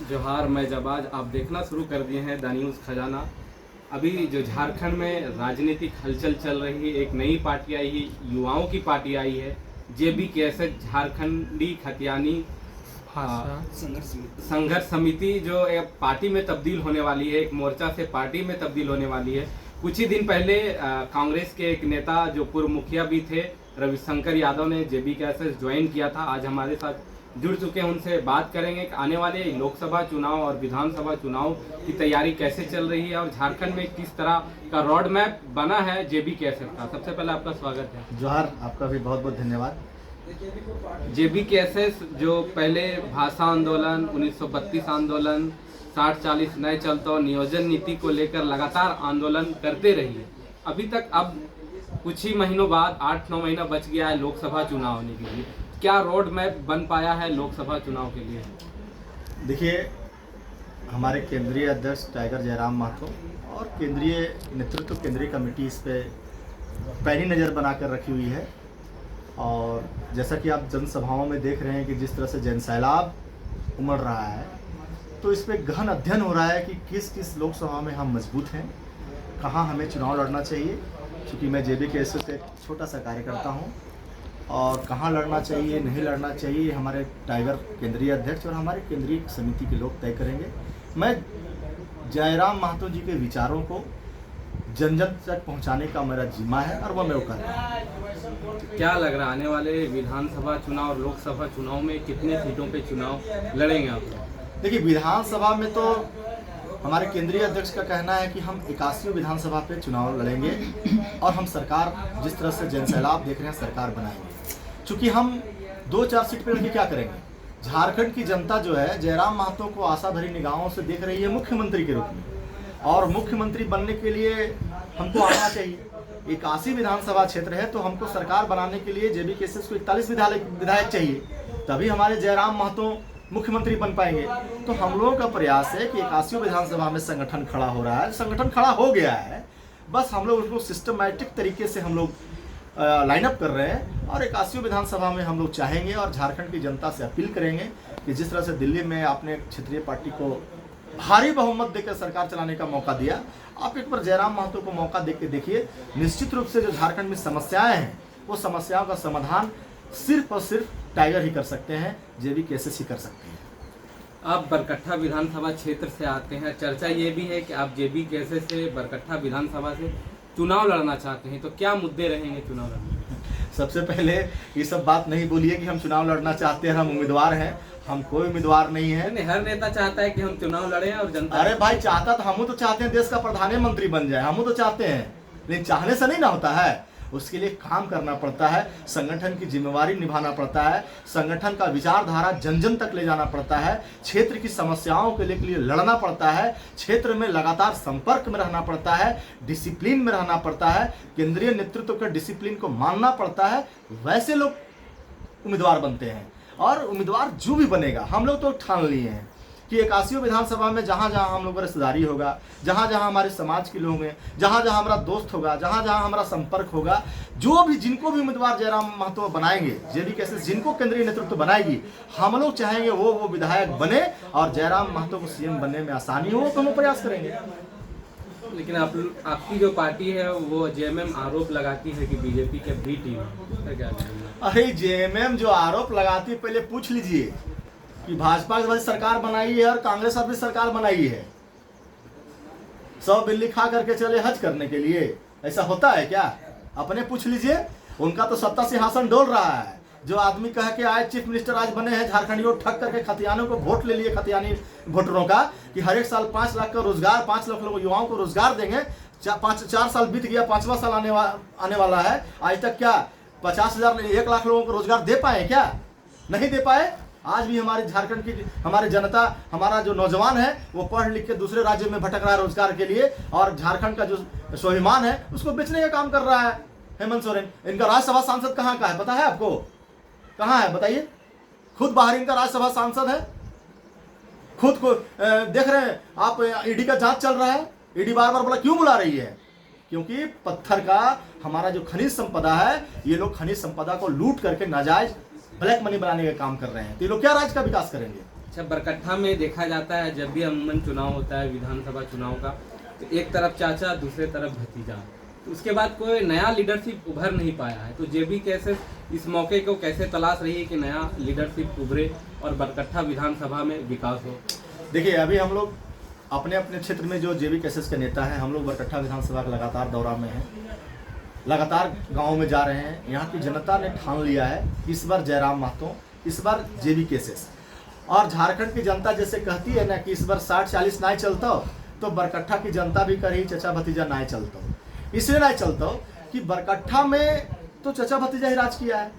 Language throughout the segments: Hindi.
जोहार, मैं जबाज। आप देखना शुरू कर दिए हैं द न्यूज़ खजाना। अभी जो झारखंड में राजनीतिक हलचल चल रही है, एक नई पार्टी आई है, युवाओं की पार्टी आई है, JBKSS झारखंडी खतियानी संघर्ष समिति, जो एक पार्टी में तब्दील होने वाली है, एक मोर्चा से पार्टी में तब्दील होने वाली है। कुछ ही दिन पहले कांग्रेस के एक नेता जो पूर्व मुखिया भी थे, रविशंकर यादव ने JBKSS ज्वाइन किया था। आज हमारे साथ जुड़ चुके हैं, उनसे बात करेंगे कि आने वाले लोकसभा चुनाव और विधानसभा चुनाव की तैयारी कैसे चल रही है और झारखंड में किस तरह का रोड मैप बना है JBKSS का। सबसे पहले आपका स्वागत है। जोहार, आपका भी बहुत बहुत धन्यवाद। JBKSS जो पहले भाषा आंदोलन, 1932 आंदोलन, 60-40 नए चलतो, नियोजन नीति को लेकर लगातार आंदोलन करते रही है। अभी तक अब कुछ ही महीनों बाद 8-9 महीना बच गया है लोकसभा चुनाव होने के लिए। क्या रोड मैप बन पाया है लोकसभा चुनाव के लिए? देखिए, हमारे केंद्रीय अध्यक्ष टाइगर जयराम महतो और केंद्रीय नेतृत्व, केंद्रीय कमेटी इस पे पैनी नज़र बनाकर रखी हुई है। और जैसा कि आप जनसभाओं में देख रहे हैं कि जिस तरह से जनसैलाब उमड़ रहा है, तो इस पे गहन अध्ययन हो रहा है कि किस किस लोकसभा में हम मजबूत हैं, कहाँ हमें चुनाव लड़ना चाहिए। क्योंकि मैं JBKSS से एक छोटा सा कार्यकर्ता हूँ, और कहाँ लड़ना चाहिए, नहीं लड़ना चाहिए, हमारे टाइगर केंद्रीय अध्यक्ष और हमारे केंद्रीय समिति के लोग तय करेंगे। मैं जयराम महतो जी के विचारों को जन जन तक पहुँचाने का मेरा जिम्मा है और वह मैं वो कर रहा हूँ। क्या लग रहा है आने वाले विधानसभा चुनाव और लोकसभा चुनाव में कितने सीटों पे चुनाव लड़ेंगे आप? देखिए, विधानसभा में तो हमारे केंद्रीय अध्यक्ष का कहना है कि हम 81 विधानसभा पे चुनाव लड़ेंगे और हम सरकार, जिस तरह से जनसैलाब देख रहे हैं, सरकार बनाएंगे। चूँकि हम 2-4 सीट पे लड़के क्या करेंगे, झारखंड की जनता जो है जयराम महतो को आशा भरी निगाहों से देख रही है मुख्यमंत्री के रूप में, और मुख्यमंत्री बनने के लिए हमको आना चाहिए। 81 विधानसभा क्षेत्र है, तो हमको सरकार बनाने के लिए JBKSS को 41 विधायक चाहिए, तभी हमारे जयराम महतो मुख्यमंत्री बन पाएंगे। तो हम लोगों का प्रयास है कि 81 विधानसभा में संगठन खड़ा हो रहा है, संगठन खड़ा हो गया है, बस हम लोग उसको सिस्टमैटिक तरीके से हम लोग लाइनअप कर रहे हैं। और 81 विधानसभा में हम लोग चाहेंगे और झारखंड की जनता से अपील करेंगे कि जिस तरह से दिल्ली में आपने क्षेत्रीय पार्टी को भारी बहुमत देकर सरकार चलाने का मौका दिया, आप एक बार जयराम महतो को मौका दे के देखिए। निश्चित रूप से जो झारखंड में समस्याएं हैं, वो समस्याओं का समाधान सिर्फ और सिर्फ टाइगर ही कर सकते हैं, JBKSS ही कर सकते हैं। आप बरकट्ठा विधानसभा क्षेत्र से आते हैं, चर्चा ये भी है कि आप JBKSS से बरकट्ठा विधानसभा से चुनाव लड़ना चाहते हैं, तो क्या मुद्दे रहेंगे चुनाव लड़ने? सबसे पहले ये सब बात नहीं बोलिए कि हम चुनाव लड़ना चाहते हैं, हम उम्मीदवार हैं। हम कोई उम्मीदवार नहीं है। नहीं, हर नेता चाहता है कि हम चुनाव लड़ें और जनता। अरे भाई, चाहता तो हम तो चाहते हैं देश का प्रधानमंत्री बन जाए, हम तो चाहते हैं, लेकिन चाहने से नहीं ना होता है, उसके लिए काम करना पड़ता है, संगठन की जिम्मेवारी निभाना पड़ता है, संगठन का विचारधारा जन जन तक ले जाना पड़ता है, क्षेत्र की समस्याओं के लिए लड़ना पड़ता है, क्षेत्र में लगातार संपर्क में रहना पड़ता है, डिसिप्लिन में रहना पड़ता है, केंद्रीय नेतृत्व के डिसिप्लिन को मानना पड़ता है। वैसे लोग उम्मीदवार बनते हैं, और उम्मीदवार जो भी बनेगा, हम लोग तो ठान लिए हैं कि 81 विधानसभा में जहाँ जहाँ हम लोग का रिश्तेदारी होगा, जहाँ जहाँ हमारे समाज के लोग हैं, जहाँ जहाँ हमारा दोस्त होगा, जहाँ जहाँ हमारा संपर्क होगा, जो भी जिनको भी उम्मीदवार जयराम महतो बनाएंगे, JBKSS जिनको केंद्रीय नेतृत्व बनाएगी, हम लोग चाहेंगे वो विधायक बने और जयराम महतो को CM बनने में आसानी हो, तो हम प्रयास करेंगे। लेकिन आपकी जो पार्टी है वो JMM आरोप लगाती है कि BJP के बी टीम है, क्या कहेंगे? अरे, JMM जो आरोप लगाती है, पहले पूछ लीजिए कि भाजपा की सरकार बनाई है और कांग्रेस अब भी सरकार बनाई है। सब बिल्ली खा करके चले हज करने के लिए, ऐसा होता है क्या? अपने पूछ लीजिए। उनका तो सत्ता सिंहासन डोल रहा है। जो आदमी कह के आए चीफ मिनिस्टर आज बने हैं, झारखंडियों ठग करके खतियानों को वोट ले लिए, खतियानी वोटरों का, कि हर एक साल 5 लाख का रोजगार, 5 लाख लोगों युवाओं को रोजगार देंगे। 4 साल बीत गया, 5वां साल आने वाला है, आज तक क्या 50,000 1 लाख लोगों को रोजगार दे पाए क्या? नहीं दे पाए। आज भी हमारे झारखंड की हमारी जनता, हमारा जो नौजवान है, वो पढ़ लिख के दूसरे राज्यों में भटक रहा है रोजगार के लिए, और झारखंड का जो स्वाभिमान है उसको बेचने का काम कर रहा है हेमंत सोरेन। इनका राज्यसभा सांसद कहाँ का है, पता है आपको? कहाँ है बताइए? खुद बाहर इनका राज्यसभा सांसद है, खुद को देख रहे हैं आप। ईडी का जांच चल रहा है, ईडी बार बार बोला क्यों बुला रही है? क्योंकि पत्थर का हमारा जो खनिज संपदा है, ये लोग खनिज संपदा को लूट करके नाजायज ब्लैक मनी बनाने का काम कर रहे हैं। तो ये लोग क्या राज्य का विकास करेंगे? अच्छा, बरकट्ठा में देखा जाता है जब भी अमूमन चुनाव होता है विधानसभा चुनाव का, तो एक तरफ चाचा दूसरे तरफ भतीजा, तो उसके बाद कोई नया लीडरशिप उभर नहीं पाया है। तो जेबी कैसे इस मौके को कैसे तलाश रही है कि नया लीडरशिप उभरे और बरकट्ठा विधानसभा में विकास हो? देखिए, अभी हम लोग अपने अपने क्षेत्र में जो जेबी कैसेस के नेता हैं, हम लोग बरकट्ठा विधानसभा का लगातार दौरा में हैं, लगातार गाँव में जा रहे हैं। यहाँ की जनता ने ठान लिया है इस बार जयराम महतो, इस बार जेबी कैसेस। और झारखंड की जनता जैसे कहती है ना कि इस बार 60-40 ना चलता हो, तो बरकट्ठा की जनता भी करी चचा भतीजा ना चलता हो। इसलिए ना चलता हो कि बरकट्ठा में तो चचा भतीजा ही राज किया है,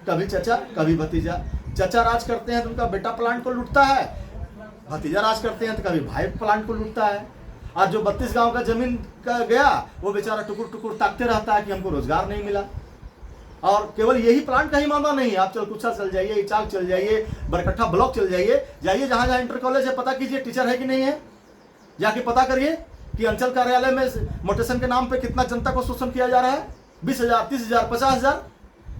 कभी चचा कभी भतीजा। चचा राज करते हैं तो उनका बेटा प्लांट को लूटता है, भतीजा राज करते हैं तो कभी भाई प्लांट को लूटता है। और जो 32 गांव का जमीन का गया, वो बेचारा टुकुर टुकुर ताकते रहता है कि हमको रोजगार नहीं मिला। और केवल यही प्लांट का ही मामला नहीं है, आप चलकुच्छा चल जाइए, इचाक चल जाइए, बरकट्ठा ब्लॉक चल जाइए, जहाँ जहाँ इंटर कॉलेज है पता कीजिए टीचर है कि नहीं है, जाके पता करिए कि अंचल कार्यालय में मोटेशन के नाम पे कितना जनता को शोषण किया जा रहा है। 20,000, 30,000, 50,000।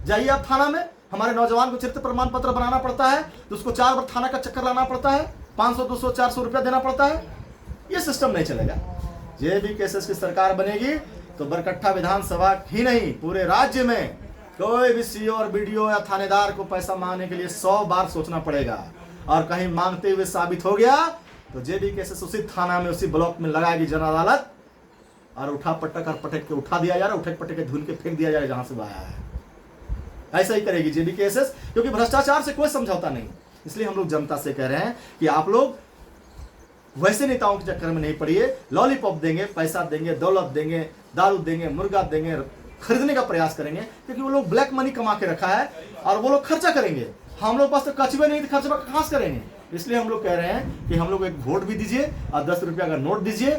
जाइए आप थाना में, हमारे नौजवान को चरित्र प्रमाण पत्र बनाना पड़ता है तो उसको 4 बार थाना का चक्कर लाना पड़ता है, 500, 200, 400 रुपया देना पड़ता है। ये सिस्टम नहीं चलेगा। जेबी कैसेस की सरकार बनेगी तो बरकट्ठा विधानसभा ही नहीं, पूरे राज्य में कोई भी सीओ और बीडीओ या थानेदार को पैसा मांगने के लिए 100 बार सोचना पड़ेगा। और कहीं मांगते हुए साबित हो गया तो जेबी कैसेस उसी थाना में, उसी ब्लॉक में लगाएगी जन अदालत, और उठा पटक और पटक के उठा दिया जा रहा है, उठक पटक के धुन के फेंक दिया जाए जहां से वो आया है। ऐसा ही करेगी जेबी कैसेस, क्योंकि भ्रष्टाचार से कोई समझौता नहीं। इसलिए हम लोग जनता से कह रहे हैं कि आप लोग वैसे नेताओं के चक्कर में नहीं पड़िए। लॉलीपॉप देंगे, पैसा देंगे, दौलत देंगे, दारू देंगे, मुर्गा देंगे, खरीदने का प्रयास करेंगे, क्योंकि वो लोग ब्लैक मनी कमा के रखा है और वो लोग खर्चा करेंगे। हम लोग पास तो कचबे नहीं, तो खर्चा कहाँ से करेंगे। इसलिए हम लोग कह रहे हैं कि हम लोग एक वोट भी दीजिए और 10 रुपया का नोट दीजिए,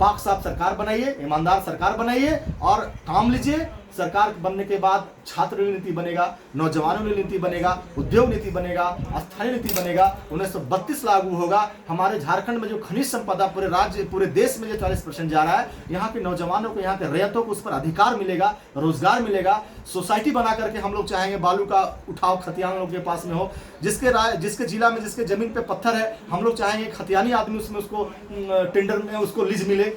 पाक साफ सरकार बनाइए, ईमानदार सरकार बनाइए और काम लीजिए। सरकार बनने के बाद छात्र नीति बनेगा, नौजवानों नीति बनेगा, उद्योग नीति बनेगा, स्थानीय नीति बनेगा, 1932 लागू होगा। हमारे झारखंड में जो खनिज संपदा पूरे राज्य, पूरे देश में जो 40% जा रहा है, यहाँ के नौजवानों को, यहाँ के रैयतों को उस पर अधिकार मिलेगा, रोजगार मिलेगा। सोसाइटी बना करके हम लोग चाहेंगे बालू का उठाव खतियान लोग के पास में हो, जिसके जिला में, जिसके जमीन पे पत्थर है, हम लोग चाहेंगे खतियानी आदमी उसमें उसको टेंडर में उसको लीज मिले,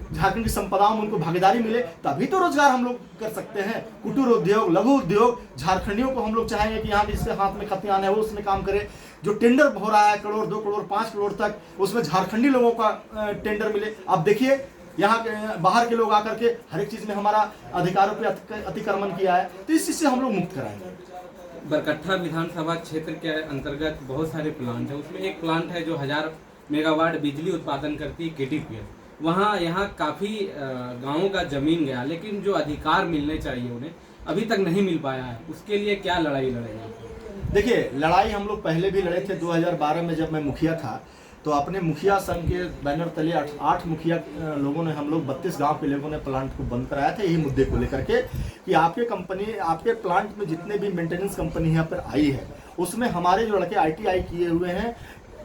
झारखंड की संपदाओं में उनको भागीदारी मिले, तभी तो रोजगार हम लोग कर सकते हैं। कुटीर उद्योग, लघु उद्योग, झारखंडियों को हम लोग चाहेंगे कि यहाँ जिसके हाथ में खतियान है वो उसमें काम करे। जो टेंडर हो रहा है करोड़, 2 करोड़, 5 करोड़ तक, उसमें झारखंडी लोगों का टेंडर मिले। अब देखिए यहाँ के बाहर के लोग आकर के हर एक चीज में हमारा अधिकारों पर अतिक्रमण किया है, तो इस चीज से हम लोग मुक्त कराएंगे। बरकट्ठा विधानसभा क्षेत्र के अंतर्गत बहुत सारे प्लांट है, उसमें एक प्लांट है जो 1000 मेगावाट बिजली उत्पादन करती है, KTPL। वहाँ यहाँ काफ़ी गाँवों का जमीन गया, लेकिन जो अधिकार मिलने चाहिए उन्हें अभी तक नहीं मिल पाया है। उसके लिए क्या लड़ाई लड़ेंगे? देखिए, लड़ाई हम लोग पहले भी लड़े थे। 2012 में जब मैं मुखिया था तो अपने मुखिया संघ के बैनर तले 8 मुखिया लोगों ने, हम लोग 32 गांव के लोगों ने प्लांट को बंद कराया था, यही मुद्दे को लेकर के कि आपके कंपनी, आपके प्लांट में जितने भी मेंटेनेंस कंपनी यहाँ पर आई है उसमें हमारे जो लड़के ITI किए हुए हैं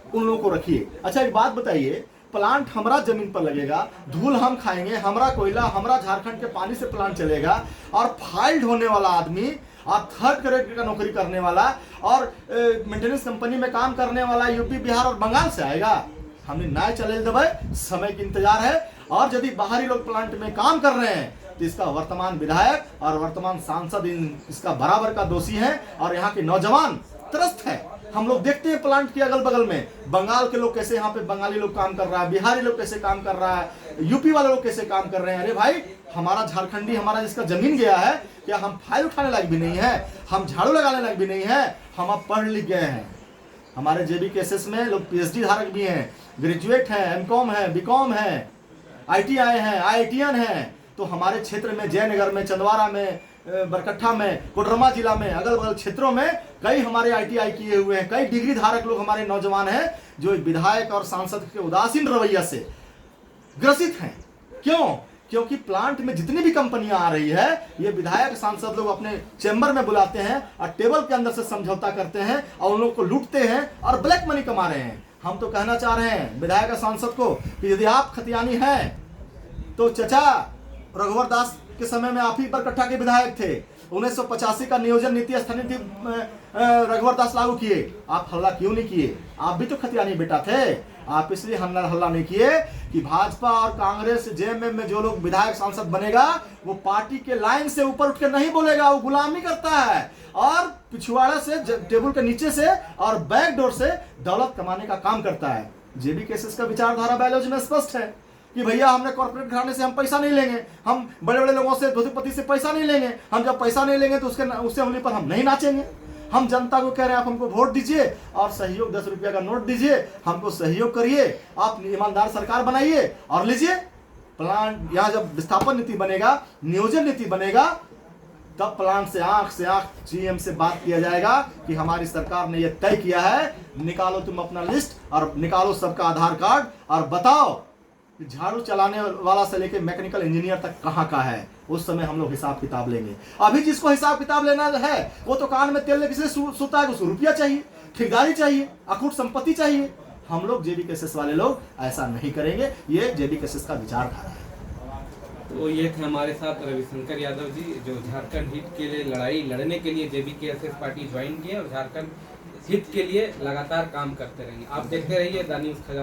उन लोगों को रखिए। अच्छा, एक बात बताइए, प्लांट हमारा जमीन पर लगेगा, धूल हम खाएंगे, हमारा कोयला, हमारा झारखंड के पानी से प्लांट चलेगा, और फाइल्ड होने वाला आदमी और 3rd ग्रेड का नौकरी करने वाला और मेंटेनेंस कंपनी में काम करने वाला यूपी, बिहार और बंगाल से आएगा। हमने न्याय चले दबाए, समय की इंतजार है। और यदि बाहरी लोग प्लांट में काम कर रहे हैं तो इसका वर्तमान विधायक और वर्तमान सांसद इसका बराबर का दोषी है। और यहाँ के नौजवान त्रस्त है। हम लोग देखते हैं प्लांट के अगल बगल में बंगाल के लोग कैसे, यहाँ पे बंगाली लोग काम कर रहा है, बिहारी लोग कैसे काम कर रहा है, यूपी वाले लोग कैसे काम कर रहे हैं। अरे भाई, हमारा झारखंडी, हमारा जिसका जमीन गया है, क्या हम फाइल उठाने लायक भी नहीं है, हम झाड़ू लगाने लायक भी नहीं है, हम अब पढ़ लिख गए हैं। हमारे जेबी केसेस में लोग PhD धारक भी हैं, ग्रेजुएट हैं, MCOM है, BCOM है, ITI है, IITian है। तो हमारे क्षेत्र में जयनगर में, चंदवारा में, बरकट्ठा में, कोडरमा जिला में, अगल बगल क्षेत्रों में कई हमारे ITI किए हुए हैं, कई डिग्री धारक लोग हमारे नौजवान हैं जो विधायक और सांसद के उदासीन रवैया से ग्रसित हैं। क्यों? क्योंकि प्लांट में जितनी भी कंपनियां आ रही है, ये विधायक सांसद लोग अपने चैम्बर में बुलाते हैं और टेबल के अंदर से समझौता करते हैं और उन लोग को लूटते हैं और ब्लैक मनी कमा रहे हैं। हम तो कहना चाह रहे हैं विधायक और सांसद को कि यदि आप खतियानी हैं तो चचा रघुवर दास के समय में आप ही बरकट्ठा के विधायक थे, 1985 का नियोजन नीति स्थानीय नीति रघुवर दास लागू किए, आप हल्ला क्यों नहीं किए? आप भी तो खतियानी बेटा थे। आप इसलिए हल्ला नहीं किए कि भाजपा और कांग्रेस जेएमएम में जो लोग विधायक सांसद बनेगा वो पार्टी के लाइन से ऊपर उठ के नहीं बोलेगा, वो गुलामी करता है और पिछवाड़ा से टेबल के नीचे से और बैक डोर से दौलत कमाने का काम करता है। जेबी केसेस का विचारधारा बायोलॉजी में स्पष्ट है कि भैया हमने कॉर्पोरेट घराने से हम पैसा नहीं लेंगे, हम बड़े बड़े लोगों से धोतीपति से पैसा नहीं लेंगे, हम जब पैसा नहीं लेंगे तो उससे उंगली पर हम नहीं नाचेंगे। हम जनता को कह रहे हैं आप हमको वोट दीजिए और सहयोग 10 रुपया का नोट दीजिए, हमको सहयोग करिए, आप ईमानदार सरकार बनाइए और लीजिए प्लान। यहाँ जब विस्थापन नीति बनेगा, नियोजन नीति बनेगा, तब प्लान से आंख जीएम से बात किया जाएगा कि हमारी सरकार ने यह तय किया है, निकालो तुम अपना लिस्ट और निकालो सबका आधार कार्ड और बताओ झाड़ू चलाने वाला से लेके मैकेनिकल इंजीनियर तक कहाँ का है। उस समय हम लोग हिसाब किताब लेंगे। अभी जिसको हिसाब किताब लेना है वो तो कान में तेल लेके से सोता है, उसको रुपया चाहिए, ठेकेदारी चाहिए, अकूट संपत्ति चाहिए। हम लोग जेबी केसेस वाले लोग ऐसा नहीं करेंगे। ये जेबी केसेस का विचारधारा है। तो ये थे हमारे साथ रविशंकर यादव जी, जो झारखंड हित के लिए लड़ाई लड़ने के लिए जेबी केसेस पार्टी ज्वाइन किए और झारखंड हित के लिए लगातार काम करते रहेंगे। आप देखते रहिए द न्यूज़ खजाना।